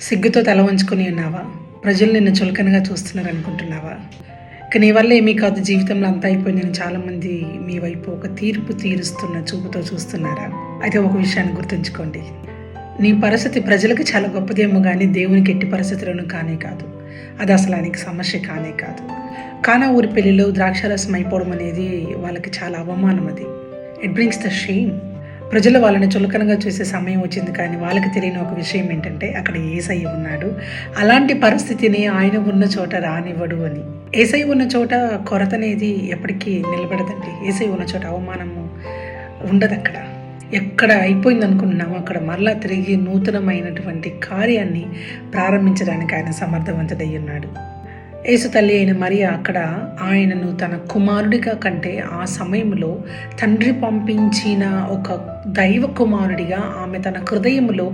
సిగ్గుతో తల వంచుకొని ఉన్నావా? ప్రజలు నిన్ను చులకనగా చూస్తున్నారు అనుకుంటున్నావా? ఇక నీ వల్ల ఏమీ కాదు, జీవితంలో అంతా అయిపోయిందని చాలామంది మీ వైపు ఒక తీర్పు తీరుస్తున్న చూపుతో చూస్తున్నారా? అయితే ఒక విషయాన్ని గుర్తుంచుకోండి, నీ పరిస్థితి ప్రజలకు చాలా గొప్పదేమో కానీ దేవునికి ఎట్టి పరిస్థితులను కానే కాదు. అది అసలు ఆయనకి సమస్య కానే కాదు. కానా ఊరి పెళ్లిలో ద్రాక్షారసం అయిపోవడం అనేది వాళ్ళకి చాలా అవమానం. అది ఇట్ బ్రింగ్స్ ద షేమ్. ప్రజలు వాళ్ళని చులకనగా చూసే సమయం వచ్చింది, కానీ వాళ్ళకి తెలియని ఒక విషయం ఏంటంటే అక్కడ యేసయ్య ఉన్నాడు. అలాంటి పరిస్థితిని ఆయన ఉన్న చోట రానివ్వడు అని. యేసయ్య ఉన్న చోట కొరత అనేది ఎప్పటికీ నిలబడదండి. యేసయ్య ఉన్న చోట అవమానము ఉండదు. అక్కడ ఎక్కడ అయిపోయింది అనుకుంటున్నామో అక్కడ మరలా తిరిగి నూతనమైనటువంటి కార్యాన్ని ప్రారంభించడానికి ఆయన సమర్థవంతుడై ఉన్నాడు. యేసు తల్లి అయిన మరియ అక్కడ ఆయనను తన కుమారుడిగా కంటే ఆ సమయంలో తండ్రి పంపించిన ఒక దైవ కుమారుడిగా ఆమె తన హృదయములో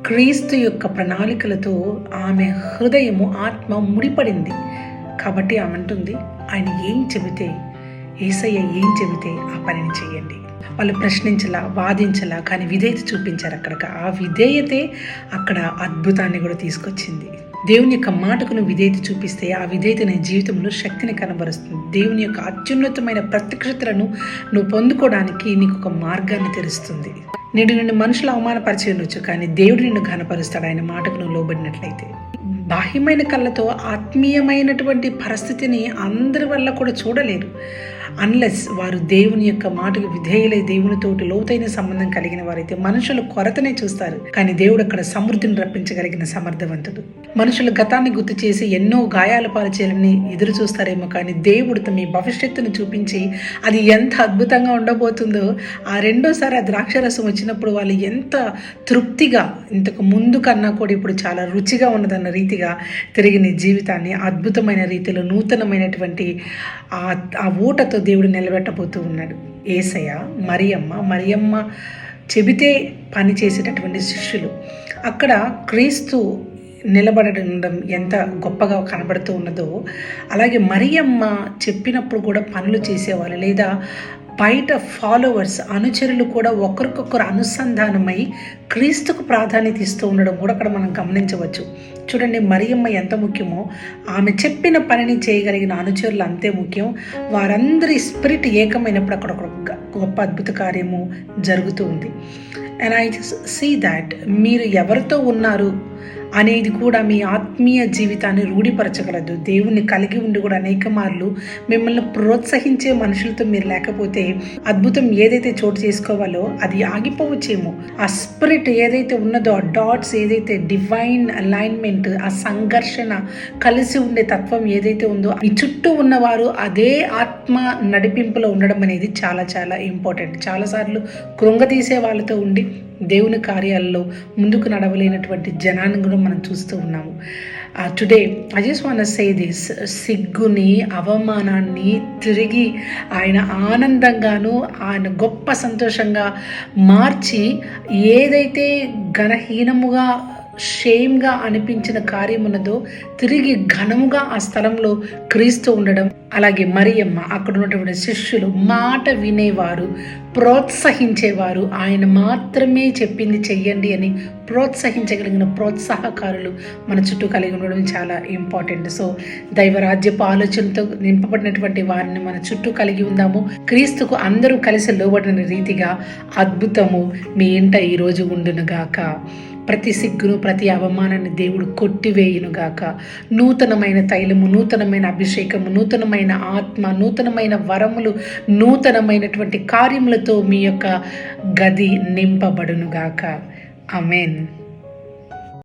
క్రీస్తు యొక్క ప్రణాళికలతో ఆమె హృదయము ఆత్మ ముడిపడింది. కాబట్టి ఆమె అంటుంది, ఆయన ఏం చెబితే, యేసయ్య ఏం చెబితే ఆ పనిని చేయండి. వాళ్ళు ప్రశ్నించలా, వాదించలా, కానీ విధేయత చూపించారు. ఆ విధేయతే అక్కడ అద్భుతాన్ని కూడా తీసుకొచ్చింది. దేవుని యొక్క మాటకు నువ్వు విధేయత చూపిస్తే ఆ విధేయత నీ జీవితంలో శక్తిని కనబరుస్తుంది. దేవుని యొక్క అత్యున్నతమైన ప్రత్యక్షతలను నువ్వు పొందుకోవడానికి నీకు ఒక మార్గాన్ని తెరుస్తుంది. నిన్ను మనుషులు అవమానపరిచి ఉండొచ్చు, కానీ దేవుడు నిన్ను ఘనపరుస్తాడు ఆయన మాటకు నువ్వు లోబడినట్లయితే. బాహ్యమైన కళ్ళతో ఆత్మీయమైనటువంటి పరిస్థితిని అందరి వల్ల కూడా చూడలేరు, అన్లెస్ వారు దేవుని యొక్క మాటకు విధేయులై దేవునితోటి లోతైన సంబంధం కలిగిన వారైతే. మనుషులు కొరతనే చూస్తారు, కానీ దేవుడు అక్కడ సమృద్ధిని రప్పించగలిగిన సమర్థవంతుడు. మనుషులు గతాన్ని గుర్తు చేసి ఎన్నో గాయాల పాలు చేయాలని ఎదురు చూస్తారేమో, కానీ దేవుడు మీ భవిష్యత్తును చూపించి అది ఎంత అద్భుతంగా ఉండబోతుందో, ఆ రెండోసారి ఆ ద్రాక్షరసం వచ్చినప్పుడు వాళ్ళు ఎంత తృప్తిగా, ఇంతకు ముందు కన్నా కూడా ఇప్పుడు చాలా రుచిగా ఉన్నదన్న రీతిగా తిరిగి నీ జీవితాన్ని అద్భుతమైన రీతిలో నూతనమైనటువంటి ఆ ఊటతో దేవుడు నిలబెట్టబోతూ ఉన్నాడు. యేసయ్య, మరియమ్మ చెబితే పని చేసేటటువంటి శిష్యులు. అక్కడ క్రీస్తు నిలబడడం ఎంత గొప్పగా కనబడుతూ ఉన్నదో, అలాగే మరియమ్మ చెప్పినప్పుడు కూడా పనులు చేసేవాళ్ళు, లేదా బయట ఫాలోవర్స్, అనుచరులు కూడా ఒకరికొకరు అనుసంధానమై క్రీస్తుకు ప్రాధాన్యత ఇస్తూ ఉండడం కూడా అక్కడ మనం గమనించవచ్చు. చూడండి, మరియమ్మ ఎంత ముఖ్యమో, ఆమె చెప్పిన పనిని చేయగలిగిన అనుచరులు అంతే ముఖ్యం. వారందరి స్పిరిట్ ఏకమైనప్పుడు అక్కడ ఒక గొప్ప అద్భుత కార్యము జరుగుతూ ఉంది. అండ్ ఐ సీ దాట్ మీరు ఎవరితో ఉన్నారు అనేది కూడా మీ ఆత్మీయ జీవితాన్ని రూఢిపరచగలదు. దేవుణ్ణి కలిగి ఉండి కూడా అనేక మార్లు మిమ్మల్ని ప్రోత్సహించే మనుషులతో మీరు లేకపోతే అద్భుతం ఏదైతే చోటు చేసుకోవాలో అది ఆగిపోవచ్చేమో. ఆ స్పిరిట్ ఏదైతే ఉన్నదో, ఆ డాట్స్ ఏదైతే డివైన్ అలైన్మెంట్, ఆ సంఘర్షణ కలిసి ఉండే తత్వం ఏదైతే ఉందో, ఈ చుట్టూ ఉన్నవారు అదే ఆత్మ నడిపింపులో ఉండడం అనేది చాలా చాలా ఇంపార్టెంట్. చాలాసార్లు కృంగతీసే వాళ్ళతో ఉండి దేవుని కార్యాలలో ముందుకు నడవలేనటువంటి జనాన్ని కూడా మనం చూస్తూ ఉన్నాము. Today I just want to say this, సిగ్గుని, అవమానాన్ని తిరిగి ఆయన ఆనందంగాను, ఆయన గొప్ప సంతోషంగా మార్చి, ఏదైతే ఘనహీనముగా షేమ్గా అనిపించిన కార్యం ఉన్నదో తిరిగి ఘనముగా ఆ స్థలంలో క్రీస్తు ఉండడం. అలాగే మరియమ్మ, అక్కడ ఉన్నటువంటి శిష్యులు మాట వినేవారు, ప్రోత్సహించేవారు, ఆయన మాత్రమే చెప్పింది చెయ్యండి అని ప్రోత్సహించగలిగిన ప్రోత్సాహకారులు మన చుట్టూ కలిగి ఉండడం చాలా ఇంపార్టెంట్. సో దైవరాజ్యపు ఆలోచనతో నింపబడినటువంటి వారిని మన చుట్టూ కలిగి ఉందాము. క్రీస్తుకు అందరూ కలిసి లోబడిన రీతిగా అద్భుతము మీ ఇంట ఈరోజు ఉండునుగాక. ప్రతి సిగ్గును, ప్రతి అవమానాన్ని దేవుడు కొట్టివేయునుగాక. నూతనమైన తైలము, నూతనమైన అభిషేకము, నూతనమైన ఆత్మ, నూతనమైన వరములు, నూతనమైనటువంటి కార్యములతో మీ యొక్క గది నింపబడునుగాక. ఆమేన్.